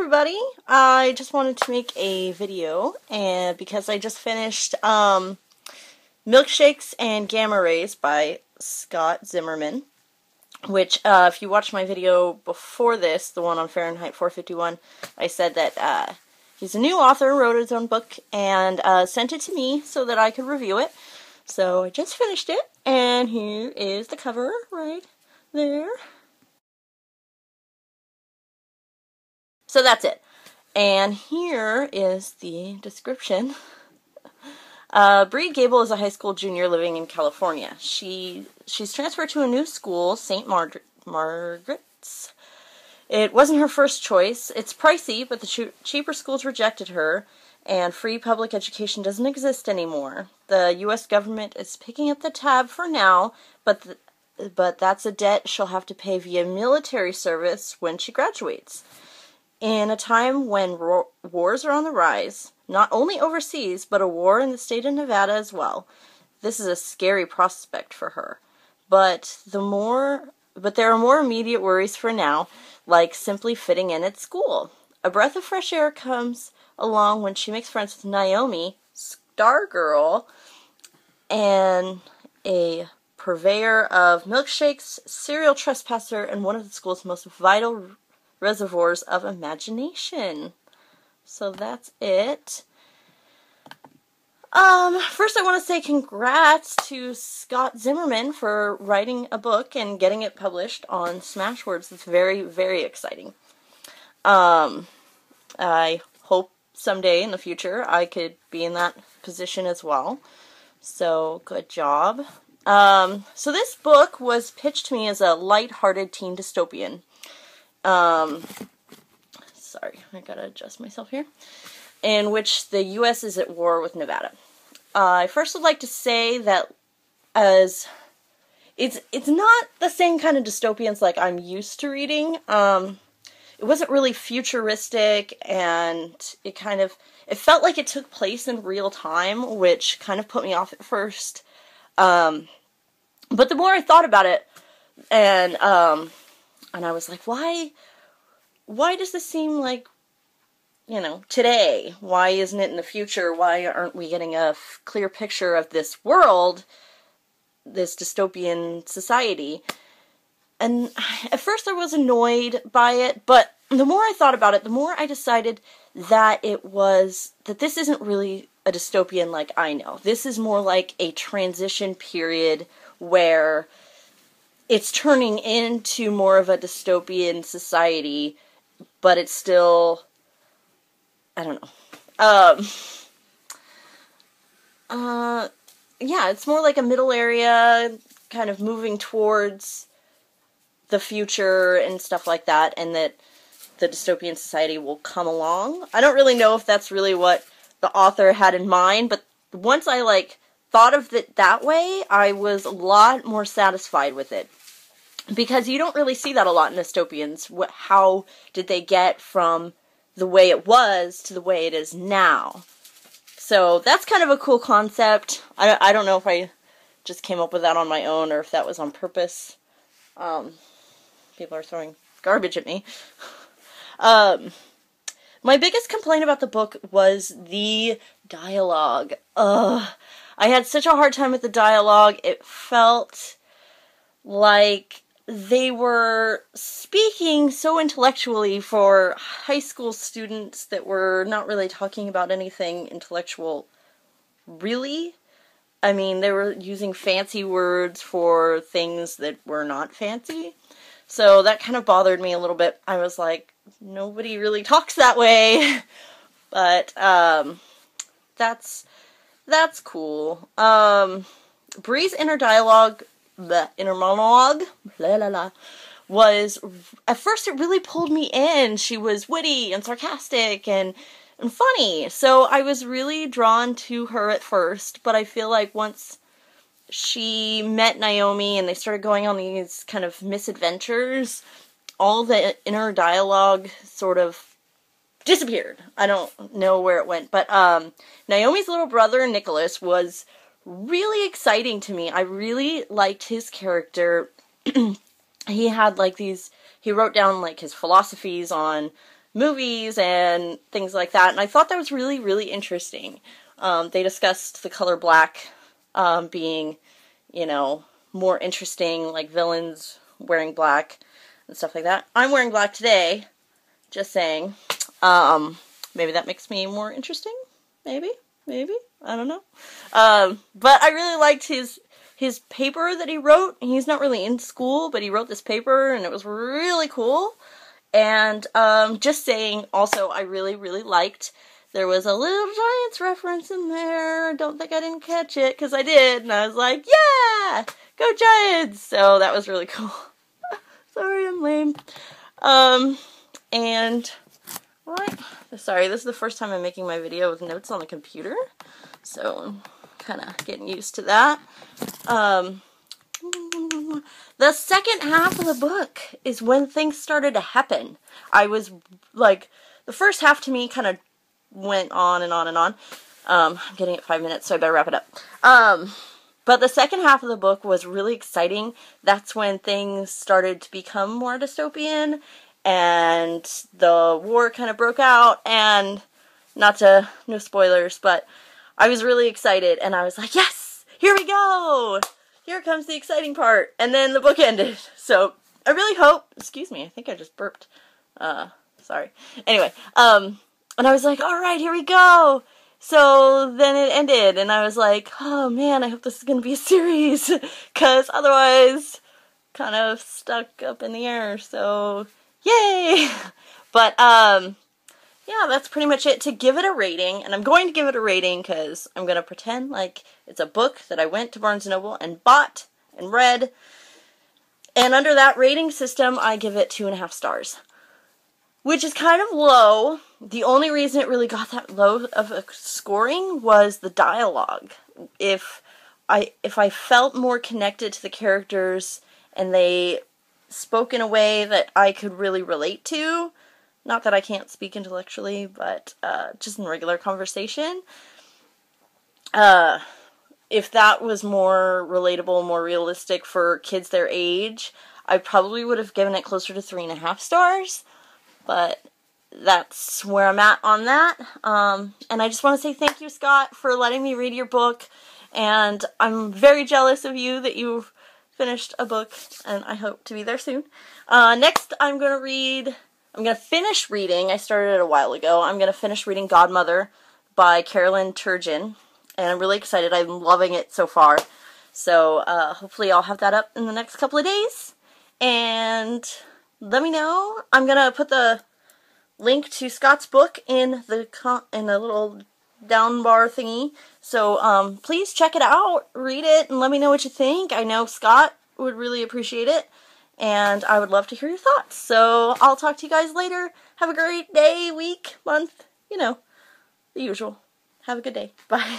everybody. I just wanted to make a video and because I just finished Milkshakes and Gamma Rays by Scott Zimmerman, which if you watched my video before this, the one on Fahrenheit 451, I said that he's a new author, wrote his own book, and sent it to me so that I could review it. So I just finished it, and here is the cover right there. So that's it. And here is the description. Bree Gable is a high school junior living in California. She's transferred to a new school, St. Margaret's. It wasn't her first choice. It's pricey, but the cheaper schools rejected her, and free public education doesn't exist anymore. The U.S. government is picking up the tab for now, but that's a debt she'll have to pay via military service when she graduates. In a time when wars are on the rise, not only overseas, but a war in the state of Nevada as well, this is a scary prospect for her. But there are more immediate worries for now, like simply fitting in at school. A breath of fresh air comes along when she makes friends with Naomi, Stargirl, and a purveyor of milkshakes, serial trespasser, and one of the school's most vital reservoirs of imagination. So that's it. First I want to say congrats to Scott Zimmerman for writing a book and getting it published on Smashwords. It's very, very exciting. I hope someday in the future I could be in that position as well. So, good job. So this book was pitched to me as a light-hearted teen dystopian. Sorry, I gotta adjust myself here. In which the U.S. is at war with Nevada. I first would like to say that it's not the same kind of dystopians like I'm used to reading. It wasn't really futuristic, and it felt like it took place in real time, which kind of put me off at first. But the more I thought about it, and I was like, why does this seem like, today? Why isn't it in the future? Why aren't we getting a clear picture of this world, this dystopian society? And at first I was annoyed by it, but the more I thought about it, the more I decided that this isn't really a dystopian like I know. This is more like a transition period where it's turning into more of a dystopian society, but it's still, I don't know. Yeah, it's more like a middle area, kind of moving towards the future and stuff like that, and that the dystopian society will come along. I don't really know if that's really what the author had in mind, but once I, thought of it that way, I was a lot more satisfied with it. Because you don't really see that a lot in dystopians. How did they get from the way it was to the way it is now? So that's kind of a cool concept. I don't know if I just came up with that on my own or if that was on purpose. People are throwing garbage at me. My biggest complaint about the book was the dialogue. I had such a hard time with the dialogue. It felt like they were speaking so intellectually for high school students that were not really talking about anything intellectual, really. I mean, they were using fancy words for things that were not fancy. So that kind of bothered me a little bit. I was like, nobody really talks that way. But, that's cool. Bree's inner monologue, was, at first it really pulled me in. She was witty and sarcastic and funny, so I was really drawn to her at first, but I feel like once she met Naomi and they started going on these kind of misadventures, all the inner dialogue sort of disappeared. I don't know where it went, but Naomi's little brother, Nicholas, was really exciting to me. I really liked his character. He had he wrote down his philosophies on movies and things like that, and I thought that was really, really interesting. They discussed the color black being, you know, more interesting, like villains wearing black and stuff like that. I'm wearing black today, just saying. Maybe that makes me more interesting? Maybe? I don't know. But I really liked his paper that he wrote. He's not really in school, but he wrote this paper, and it was really cool. And just saying, also, I really, really liked, there was a Little Giants reference in there. Don't think I didn't catch it, because I did, and I was like, yeah! Go Giants! So that was really cool. Sorry, I'm lame. And, what? Sorry, this is the first time I'm making my video with notes on the computer, so I'm kind of getting used to that. The second half of the book is when things started to happen. I was, like, the first half to me kind of went on and on and on. I'm getting it 5 minutes, so I better wrap it up. But the second half of the book was really exciting. That's when things started to become more dystopian, and the war kind of broke out, and no spoilers, but I was really excited, and I was like, yes, here we go! Here comes the exciting part. And then the book ended. So I really hope, excuse me, I think I just burped. Sorry. Anyway, and I was like, all right, here we go. So then it ended, and I was like, oh man, I hope this is going to be a series, because otherwise, kind of stuck up in the air, so yay! But, yeah, that's pretty much it. To give it a rating, and I'm going to give it a rating because I'm going to pretend like it's a book that I went to Barnes & Noble and bought and read, and under that rating system, I give it 2.5 stars. Which is kind of low. The only reason it really got that low of a scoring was the dialogue. If I felt more connected to the characters and they spoke in a way that I could really relate to, not that I can't speak intellectually, but just in regular conversation, if that was more relatable, more realistic for kids their age, I probably would have given it closer to 3.5 stars. But that's where I'm at on that. And I just want to say thank you, Scott, for letting me read your book. And I'm very jealous of you that you've finished a book, and I hope to be there soon. Next, I'm going to finish reading, I started it a while ago, I'm going to finish reading Godmother by Carolyn Turgeon. And I'm really excited. I'm loving it so far. So hopefully I'll have that up in the next couple of days. And let me know. I'm going to put the link to Scott's book in the little down bar thingy. So please check it out, read it, and let me know what you think. I know Scott would really appreciate it, and I would love to hear your thoughts. So I'll talk to you guys later. Have a great day, week, month, you know, the usual. Have a good day. Bye.